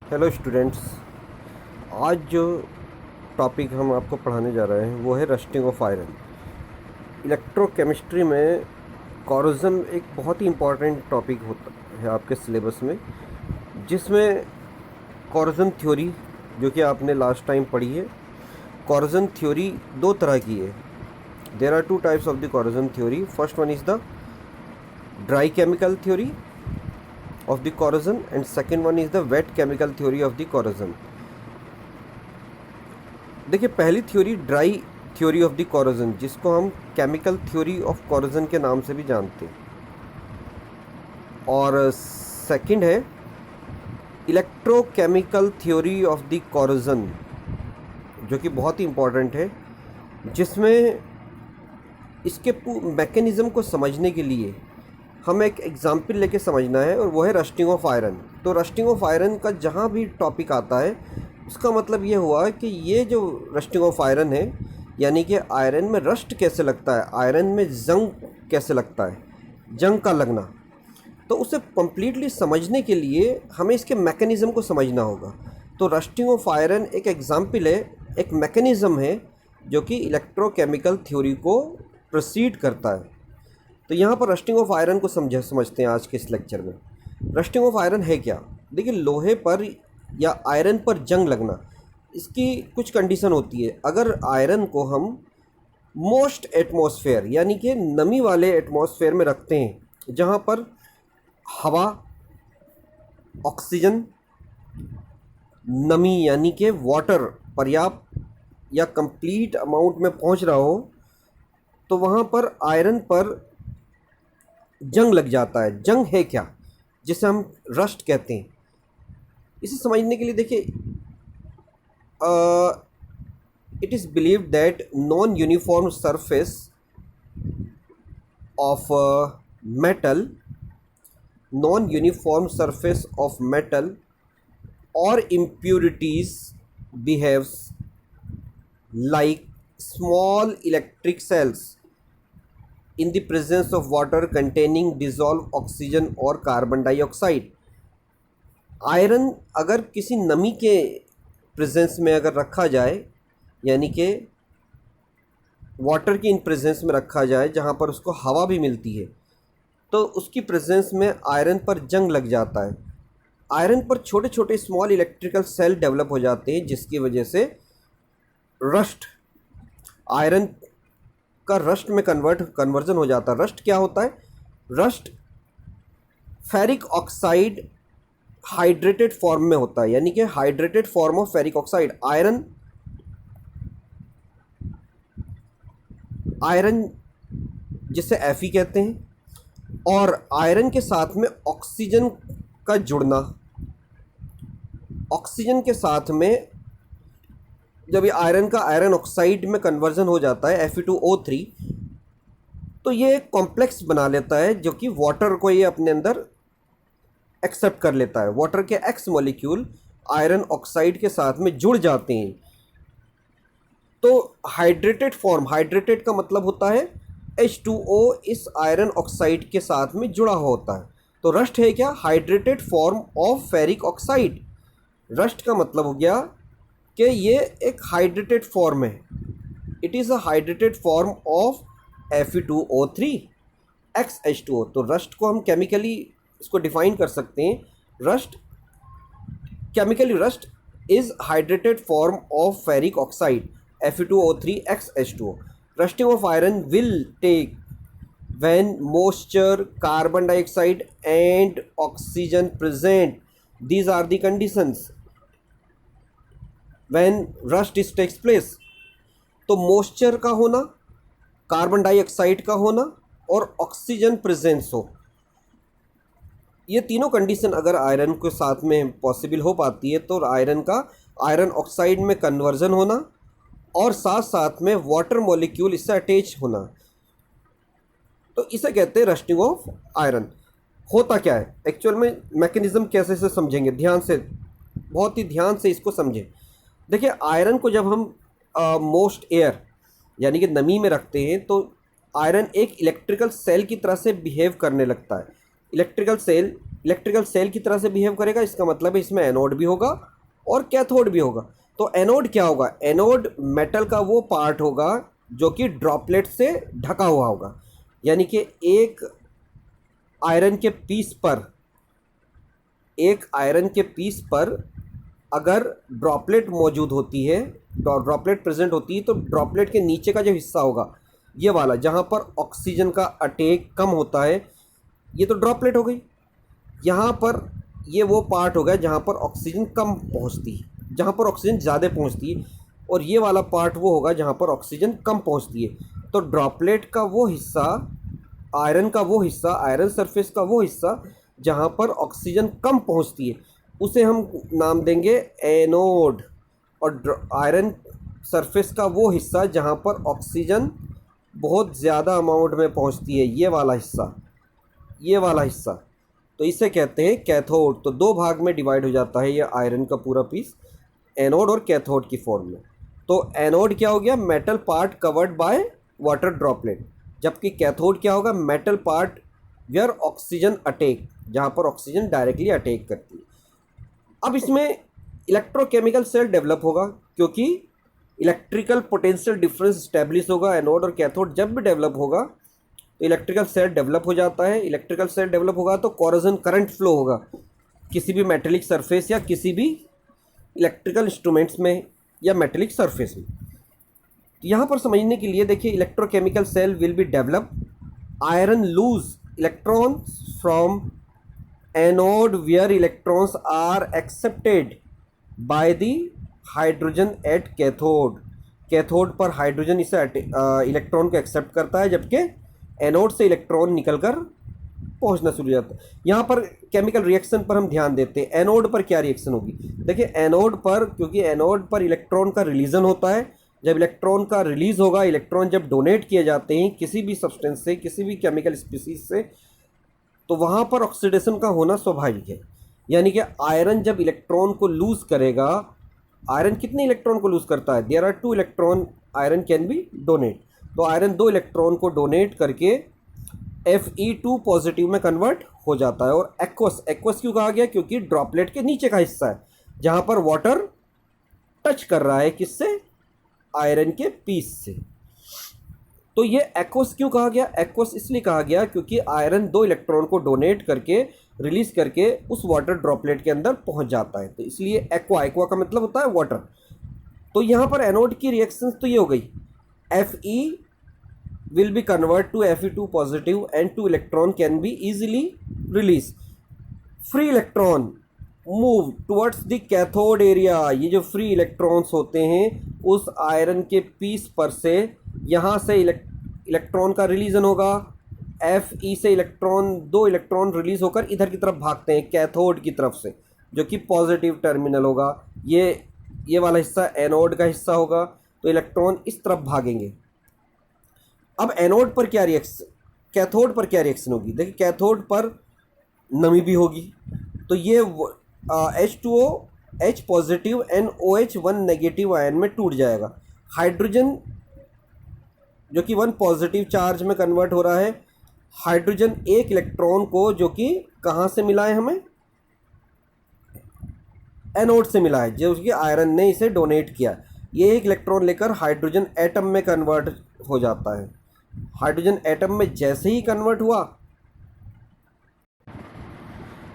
Hello students. आज जो topic हम आपको पढ़ाने जा रहे हैं वो है रस्टिंग ऑफ आयरन। इलेक्ट्रोकेमिस्ट्री में कॉरोजन एक बहुत ही इम्पॉर्टेंट टॉपिक होता है आपके सिलेबस में, जिसमें कॉरोजन थ्योरी जो कि आपने लास्ट टाइम पढ़ी है। कॉरोजन थ्योरी दो तरह की है। There are two types of the corrosion theory. First one is the dry chemical theory of the corrosion and second one is the wet chemical theory of the corrosion। देखिए, पहली theory dry theory of the corrosion, जिसको हम chemical theory of corrosion के नाम से भी जानते हैं, और सेकंड है electrochemical theory of the corrosion, जो कि बहुत ही इम्पॉर्टेंट है, जिसमें इसके मैकेनिज़्म को समझने के लिए हमें एक एग्जाम्पल लेके समझना है, और वो है रस्टिंग ऑफ आयरन। तो रस्टिंग ऑफ आयरन का जहाँ भी टॉपिक आता है उसका मतलब ये हुआ कि ये जो रस्टिंग ऑफ आयरन है, यानी कि आयरन में रस्ट कैसे लगता है, आयरन में जंग कैसे लगता है, जंग का लगना, तो उसे कम्प्लीटली समझने के लिए हमें इसके मैकेनिज़्म को समझना होगा। तो रस्टिंग ऑफ आयरन एक एग्जाम्पल है, एक मैकेनिज़्म है जो कि इलेक्ट्रोकेमिकल थ्योरी को प्रोसीड करता है। तो यहाँ पर रस्टिंग ऑफ आयरन को समझते हैं आज के इस लेक्चर में। रस्टिंग ऑफ आयरन है क्या? देखिए, लोहे पर या आयरन पर जंग लगना, इसकी कुछ कंडीशन होती है। अगर आयरन को हम मोस्ट एटमॉस्फेयर यानी कि नमी वाले एटमॉस्फेयर में रखते हैं, जहाँ पर हवा, ऑक्सीजन, नमी यानी कि वाटर पर्याप्त या कंप्लीट अमाउंट में पहुँच रहा हो, तो वहाँ पर आयरन पर जंग लग जाता है। जंग है क्या, जिसे हम रस्ट कहते हैं। इसे समझने के लिए देखिए, it is believed that non uniform surface of metal, non uniform surface of metal और impurities behaves like small electric cells in the presence of water containing dissolved oxygen और कार्बन डाइऑक्साइड। आयरन अगर किसी नमी के presence में अगर रखा जाए, यानी कि वाटर की इन प्रेजेंस में रखा जाए जहाँ पर उसको हवा भी मिलती है, तो उसकी प्रेजेंस में आयरन पर जंग लग जाता है। आयरन पर छोटे छोटे स्मॉल इलेक्ट्रिकल सेल डेवलप हो जाते हैं, जिसकी वजह से रस्ट, आयरन का रस्ट में कन्वर्जन हो जाता है। रस्ट क्या होता है? Rust ferric oxide hydrated form में होता है, यानी कि hydrated form of ferric oxide. Iron जिसे Fe कहते हैं, और आयरन के साथ में ऑक्सीजन का जुड़ना, ऑक्सीजन के साथ में जब ये आयरन का आयरन ऑक्साइड में कन्वर्जन हो जाता है Fe2O3, तो ये एक कॉम्प्लेक्स बना लेता है जो कि वाटर को ये अपने अंदर एक्सेप्ट कर लेता है। वाटर के X मॉलिक्यूल आयरन ऑक्साइड के साथ में जुड़ जाते हैं। तो हाइड्रेटेड फॉर्म, हाइड्रेटेड का मतलब होता है H2O इस आयरन ऑक्साइड के साथ में जुड़ा हुआ होता है। तो रस्ट है क्या? Hydrated form of ferric oxide. Rust का मतलब हो गया कि ये एक हाइड्रेटेड फॉर्म है, it is a hydrated form of Fe2O3 XH2O। तो रस्ट को हम केमिकली इसको डिफाइन कर सकते हैं। Rust, chemically rust is hydrated form of ferric oxide Fe2O3 XH2O। Rusting of iron will take when moisture, carbon dioxide and oxygen present. These are the conditions when rust is takes place। तो moisture का होना, carbon dioxide का होना और oxygen presence हो, ये तीनों condition अगर आयरन के साथ में पॉसिबल हो पाती है, तो आयरन का आयरन ऑक्साइड में कन्वर्जन होना और साथ साथ में वाटर मॉलिक्यूल इससे अटैच होना, तो इसे कहते हैं रस्टिंग ऑफ आयरन। होता क्या है एक्चुअल में, मैकेनिज्म कैसे से समझेंगे, ध्यान से, बहुत ही ध्यान से इसको समझें। देखिए, आयरन को जब हम मोस्ट एयर यानी कि नमी में रखते हैं, तो आयरन एक इलेक्ट्रिकल सेल की तरह से बिहेव करने लगता है। इलेक्ट्रिकल सेल इलेक्ट्रिकल सेल की तरह से बिहेव करेगा, इसका मतलब है इसमें एनोड भी होगा और कैथोड भी होगा। तो एनोड क्या होगा? एनोड मेटल का वो पार्ट होगा जो कि ड्रॉपलेट से ढका हुआ होगा, यानी कि एक आयरन के पीस पर अगर ड्रॉपलेट मौजूद होती है, ड्रॉपलेट प्रेजेंट होती है, तो ड्रॉपलेट के नीचे का जो हिस्सा होगा ये वाला, जहाँ पर ऑक्सीजन का अटैक कम होता है, ये तो ड्रॉपलेट हो गई। यहाँ पर ये वो पार्ट हो गया जहाँ पर ऑक्सीजन कम पहुँचती है, जहाँ पर ऑक्सीजन ज़्यादा पहुँचती है, और ये वाला पार्ट वो होगा जहाँ पर ऑक्सीजन कम पहुँचती है। तो ड्रॉपलेट का वो हिस्सा, आयरन का वो हिस्सा, आयरन सरफेस का वो हिस्सा जहाँ पर ऑक्सीजन कम पहुँचती है, उसे हम नाम देंगे एनोड। और आयरन सरफेस का वो हिस्सा जहाँ पर ऑक्सीजन बहुत ज़्यादा अमाउंट में पहुँचती है, ये वाला हिस्सा, तो इसे कहते हैं कैथोड। तो दो भाग में डिवाइड हो जाता है ये आयरन का पूरा पीस, एनोड और कैथोड की फॉर्म में। तो एनोड क्या हो गया? Metal part covered by water droplet, जबकि कैथोड क्या होगा? Metal part where oxygen attack, जहाँ पर ऑक्सीजन डायरेक्टली अटैक करती है। अब इसमें इलेक्ट्रोकेमिकल सेल डेवलप होगा, क्योंकि इलेक्ट्रिकल पोटेंशियल डिफरेंस स्टैब्लिश होगा। एनोड और कैथोड जब भी डेवलप होगा तो इलेक्ट्रिकल सेल डेवलप हो जाता है। इलेक्ट्रिकल सेल डेवलप होगा तो कोरोजन करंट फ्लो होगा किसी भी मेटेलिक सरफेस या किसी भी इलेक्ट्रिकल इंस्ट्रूमेंट्स में या मेटेलिक सरफेस में। तो यहाँ पर समझने के लिए देखिए, electrochemical cell will be develop, iron lose electrons from anode where electrons are accepted by the hydrogen at cathode. Cathode पर हाइड्रोजन इसे इलेक्ट्रॉन को एक्सेप्ट करता है, जबकि एनोड से इलेक्ट्रॉन निकलकर पहुंचना शुरू हो जाता है। यहाँ पर केमिकल रिएक्शन पर हम ध्यान देते हैं। एनोड पर क्या रिएक्शन होगी? देखिए एनोड पर, क्योंकि एनोड पर इलेक्ट्रॉन का रिलीजन होता है, जब इलेक्ट्रॉन का रिलीज होगा, इलेक्ट्रॉन जब डोनेट किए जाते हैं किसी भी सब्सटेंस से, किसी भी केमिकल स्पीसीज से, तो वहाँ पर ऑक्सीडेशन का होना स्वाभाविक है। यानी कि आयरन जब इलेक्ट्रॉन को लूज करेगा, आयरन कितने इलेक्ट्रॉन को लूज करता है? There are 2 electron iron can be donate. तो आयरन 2 इलेक्ट्रॉन को डोनेट करके Fe2 पॉजिटिव में कन्वर्ट हो जाता है। और एक्वस क्यों कहा गया? क्योंकि ड्रॉपलेट के नीचे का हिस्सा है जहाँ पर वाटर टच कर रहा है, किससे? आयरन के पीस से। तो ये एक्वस क्यों कहा गया? एक्वस इसलिए कहा गया क्योंकि आयरन 2 इलेक्ट्रॉन को डोनेट करके, रिलीज करके उस वाटर ड्रॉपलेट के अंदर पहुंच जाता है, तो इसलिए एक्वा का मतलब होता है वाटर। तो यहाँ पर एनोड की रिएक्शंस तो ये हो गई, Fe will be convert to Fe2 positive and 2 electron can be easily released. Free electron move towards the cathode area। ये जो फ्री इलेक्ट्रॉन्स होते हैं उस आयरन के पीस पर से, यहाँ से इलेक्ट्रॉन का रिलीजन होगा, Fe से 2 इलेक्ट्रॉन रिलीज होकर इधर की तरफ भागते हैं कैथोड की तरफ से, जो कि पॉजिटिव टर्मिनल होगा। ये वाला हिस्सा एनोड का हिस्सा होगा, तो इलेक्ट्रॉन इस तरफ भागेंगे। अब एनोड पर क्या रिएक्शन, कैथोड पर क्या रिएक्शन होगी? देखिए कैथोड पर नमी भी होगी, तो ये H2O H positive NOH 1 negative ion में टूट जाएगा। हाइड्रोजन जो कि 1 पॉजिटिव चार्ज में कन्वर्ट हो रहा है, हाइड्रोजन एक इलेक्ट्रॉन को, जो कि कहाँ से मिला है हमें? एनोड से मिला है, जो कि आयरन ने इसे डोनेट किया। ये एक इलेक्ट्रॉन लेकर हाइड्रोजन एटम में कन्वर्ट हो जाता है। हाइड्रोजन एटम में जैसे ही कन्वर्ट हुआ,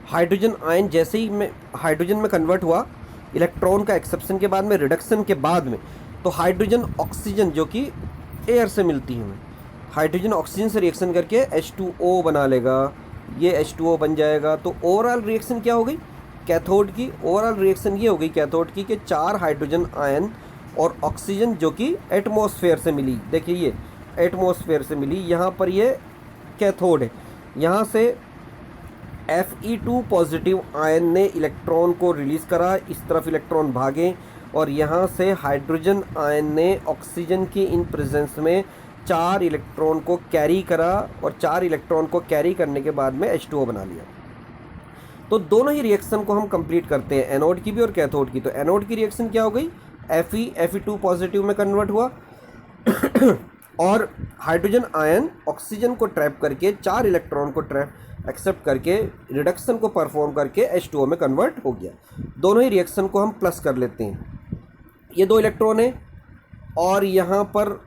हाइड्रोजन आयन जैसे ही हाइड्रोजन में कन्वर्ट हुआ, इलेक्ट्रॉन का एक्सेप्शन के बाद में, रिडक्शन के बाद में, तो हाइड्रोजन ऑक्सीजन जो कि एयर से मिलती है, हाइड्रोजन ऑक्सीजन से रिएक्शन करके H2O बना लेगा, ये H2O बन जाएगा। तो ओवरऑल रिएक्शन क्या हो गई कैथोड की? ओवरऑल रिएक्शन ये हो गई कैथोड की कि 4 हाइड्रोजन आयन और ऑक्सीजन जो कि एटमॉस्फेयर से मिली, देखिए ये एटमॉस्फेयर से मिली, यहाँ पर ये कैथोड है। यहाँ से Fe2 पॉजिटिव आयन ने इलेक्ट्रॉन को रिलीज़ करा, इस तरफ इलेक्ट्रॉन भागे, और यहाँ से हाइड्रोजन आयन ने ऑक्सीजन की इन प्रेजेंस में 4 इलेक्ट्रॉन को कैरी करा, और 4 इलेक्ट्रॉन को कैरी करने के बाद में H2O बना लिया। तो दोनों ही रिएक्शन को हम कंप्लीट करते हैं, एनोड की भी और कैथोड की। तो एनोड की रिएक्शन क्या हो गई? Fe2 पॉजिटिव में कन्वर्ट हुआ और हाइड्रोजन आयन ऑक्सीजन को ट्रैप करके 4 इलेक्ट्रॉन को ट्रैप एक्सेप्ट करके रिडक्शन को परफॉर्म करके H2O में कन्वर्ट हो गया। दोनों ही रिएक्शन को हम प्लस कर लेते हैं। ये 2 इलेक्ट्रॉन है और यहाँ पर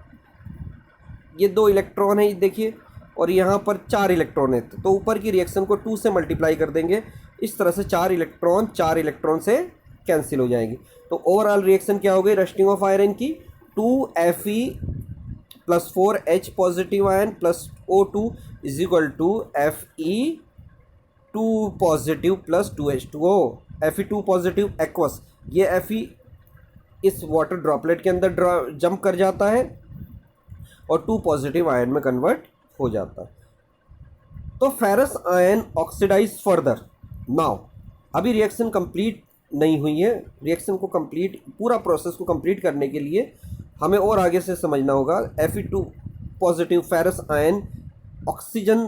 ये 2 इलेक्ट्रॉन है, देखिए, और यहाँ पर 4 इलेक्ट्रॉन है। तो ऊपर की रिएक्शन को 2 से मल्टीप्लाई कर देंगे। इस तरह से 4 इलेक्ट्रॉन से कैंसिल हो जाएंगे। तो ओवरऑल रिएक्शन क्या हो गई रस्टिंग ऑफ आयरन की, 2Fe plus 4H positive ion plus O2 is equal to Fe2 positive plus 2H2O। Fe2 positive aqueous, ये Fe इस वाटर ड्रॉपलेट के अंदर जंप कर जाता है और 2 पॉजिटिव आयन में कन्वर्ट हो जाता है। तो ferrous ion oxidise further. Now अभी रिएक्शन कंप्लीट नहीं हुई है। रिएक्शन को कंप्लीट, पूरा प्रोसेस को कंप्लीट करने के लिए हमें और आगे से समझना होगा। Fe2 positive ferrous ion oxygen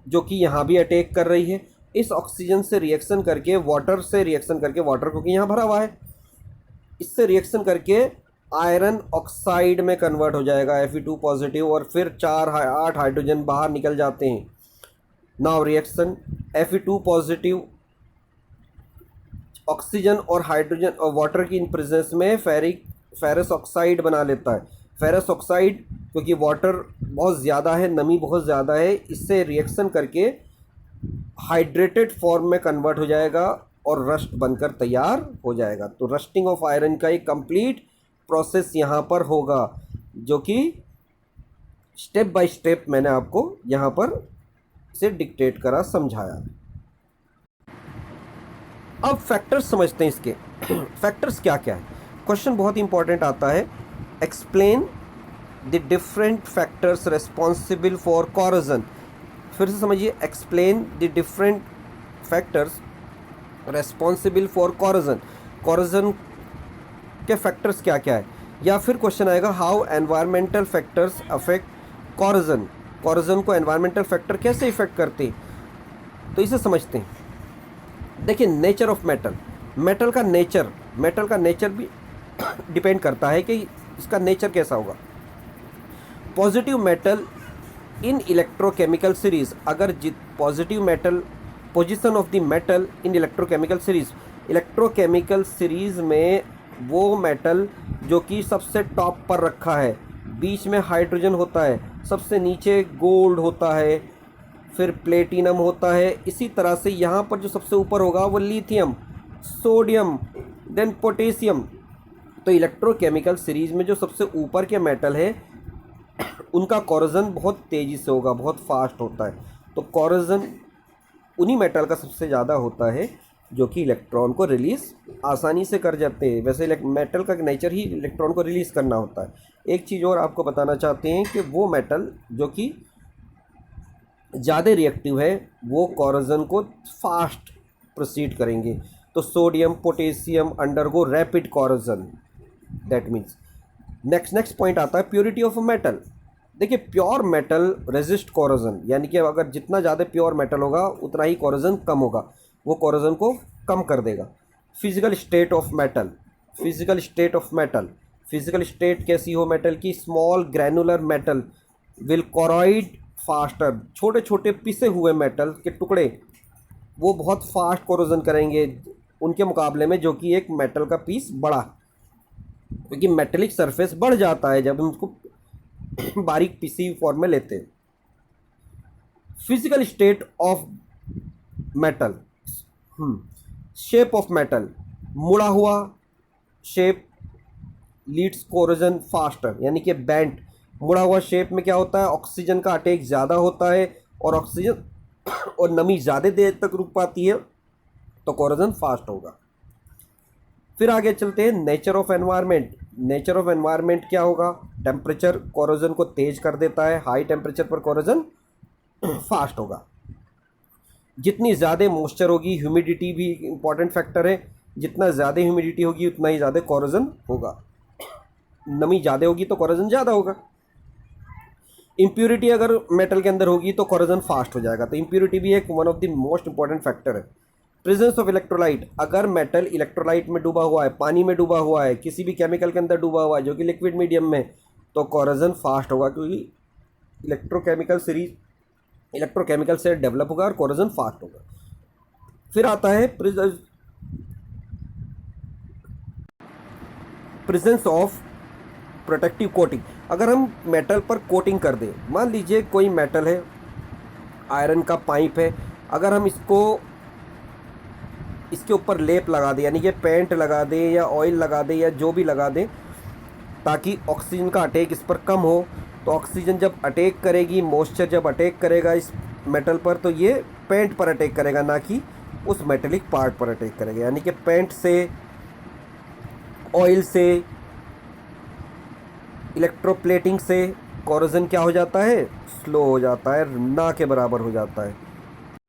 जो कि यहाँ भी अटैक कर रही है, इस ऑक्सीजन से रिएक्शन करके वाटर क्योंकि यहाँ भरा हुआ है, इससे रिएक्शन करके आयरन ऑक्साइड में कन्वर्ट हो जाएगा Fe2 पॉजिटिव, और फिर 8 हाइड्रोजन बाहर निकल जाते हैं। Now reaction Fe2 positive oxygen और हाइड्रोजन और वाटर की इन प्रेजेंस में फेरस ऑक्साइड बना लेता है। फेरस ऑक्साइड क्योंकि वाटर बहुत ज़्यादा है, नमी बहुत ज़्यादा है, इससे रिएक्शन करके हाइड्रेटेड फॉर्म में कन्वर्ट हो जाएगा और रस्ट बनकर तैयार हो जाएगा। तो रस्टिंग ऑफ आयरन का एक कंप्लीट प्रोसेस यहाँ पर होगा, जो कि स्टेप बाय स्टेप मैंने आपको यहाँ पर से डिक्टेट करा, समझाया। अब फैक्टर्स समझते हैं इसके। फैक्टर्स क्या क्या है, क्वेश्चन बहुत इंपॉर्टेंट आता है। Explain the different factors responsible for corrosion. फिर से समझिए, explain the different factors responsible for corrosion. Corrosion के फैक्टर्स क्या क्या है, या फिर क्वेश्चन आएगा how environmental factors affect corrosion. Corrosion को एनवायरमेंटल फैक्टर कैसे इफेक्ट करते हैं, तो इसे समझते हैं। देखिए, नेचर ऑफ मेटल, मेटल का नेचर भी डिपेंड करता है कि इसका नेचर कैसा होगा। पॉजिटिव मेटल इन इलेक्ट्रोकेमिकल सीरीज, अगर positive metal, position of the metal in electrochemical series में वो मेटल जो कि सबसे टॉप पर रखा है, बीच में हाइड्रोजन होता है, सबसे नीचे गोल्ड होता है, फिर प्लेटिनम होता है। इसी तरह से यहाँ पर जो सबसे ऊपर होगा वो लिथियम, सोडियम, देन पोटेशियम। तो इलेक्ट्रोकेमिकल सीरीज में जो सबसे ऊपर के मेटल है उनका कॉरोजन बहुत तेज़ी से होगा, बहुत फास्ट होता है। तो कॉरोजन उन्हीं मेटल का सबसे ज़्यादा होता है जो कि इलेक्ट्रॉन को रिलीज़ आसानी से कर जाते हैं। वैसे मेटल का नेचर ही इलेक्ट्रॉन को रिलीज़ करना होता है। एक चीज़ और आपको बताना चाहते हैं कि वो मेटल जो कि ज़्यादा रिएक्टिव है वो कॉरोजन को फास्ट प्रोसीड करेंगे। तो sodium, potassium undergo rapid corrosion, that means. Next point आता है प्योरिटी ऑफ मेटल। देखिए, प्योर मेटल रेजिस्ट कॉरोजन, यानी कि अगर जितना ज़्यादा प्योर मेटल होगा उतना ही कॉरोजन कम होगा, वो कॉरोजन को कम कर देगा। फिजिकल स्टेट ऑफ स्टेट कैसी हो मेटल की, small granular metal will corrode faster. छोटे छोटे पिसे हुए मेटल के टुकड़े वो बहुत फास्ट कॉरोजन करेंगे उनके मुकाबले में जो कि एक मेटल का पीस बड़ा, क्योंकि मेटेलिक सरफेस बढ़ जाता है जब हम उसको बारीक पीसी फॉर्म में लेते हैं। Physical state of metal, shape of metal, मुड़ा हुआ शेप लीड्स कोरोजन फास्टर, यानी कि बेंट। मुड़ा हुआ शेप में क्या होता है, ऑक्सीजन का अटैक ज़्यादा होता है और ऑक्सीजन और नमी ज़्यादा देर तक रुक पाती है, तो कोरोजन फास्ट होगा। फिर आगे चलते हैं, नेचर ऑफ एनवायरनमेंट क्या होगा, टेम्परेचर कोरोजन को तेज कर देता है, हाई टेम्परेचर पर कोरोजन फास्ट होगा। जितनी ज़्यादा मॉइस्चर होगी, ह्यूमिडिटी भी इंपॉर्टेंट फैक्टर है, जितना ज़्यादा ह्यूमिडिटी होगी उतना ही ज़्यादा कोरोजन होगा। नमी ज़्यादा होगी तो कोरोजन ज़्यादा होगा। इम्प्योरिटी अगर मेटल के अंदर होगी तो कोरोजन फास्ट हो जाएगा। तो इम्प्योरिटी भी एक one of the most important factor है। प्रेजेंस ऑफ इलेक्ट्रोलाइट, अगर मेटल इलेक्ट्रोलाइट में डूबा हुआ है, पानी में डूबा हुआ है, किसी भी केमिकल के अंदर डूबा हुआ है जो कि लिक्विड मीडियम में, तो कोरोजन फास्ट होगा, क्योंकि इलेक्ट्रोकेमिकल सीरीज इलेक्ट्रोकेमिकल से डेवलप होगा और कोरोजन फास्ट होगा। फिर आता है प्रेजेंस ऑफ प्रोटेक्टिव कोटिंग। अगर हम मेटल पर कोटिंग कर दें, मान लीजिए कोई मेटल है, आयरन का पाइप है, अगर हम इसके ऊपर लेप लगा दें, यानी कि पेंट लगा दें या ऑयल लगा दें या जो भी लगा दें, ताकि ऑक्सीजन का अटैक इस पर कम हो, तो ऑक्सीजन जब अटैक करेगी, मॉइस्चर जब अटैक करेगा इस मेटल पर, तो ये पेंट पर अटैक करेगा, ना कि उस मेटेलिक पार्ट पर अटैक करेगा। यानी कि पेंट से, ऑयल से, इलेक्ट्रोप्लेटिंग से कोरोजन क्या हो जाता है, स्लो हो जाता है, ना के बराबर हो जाता है।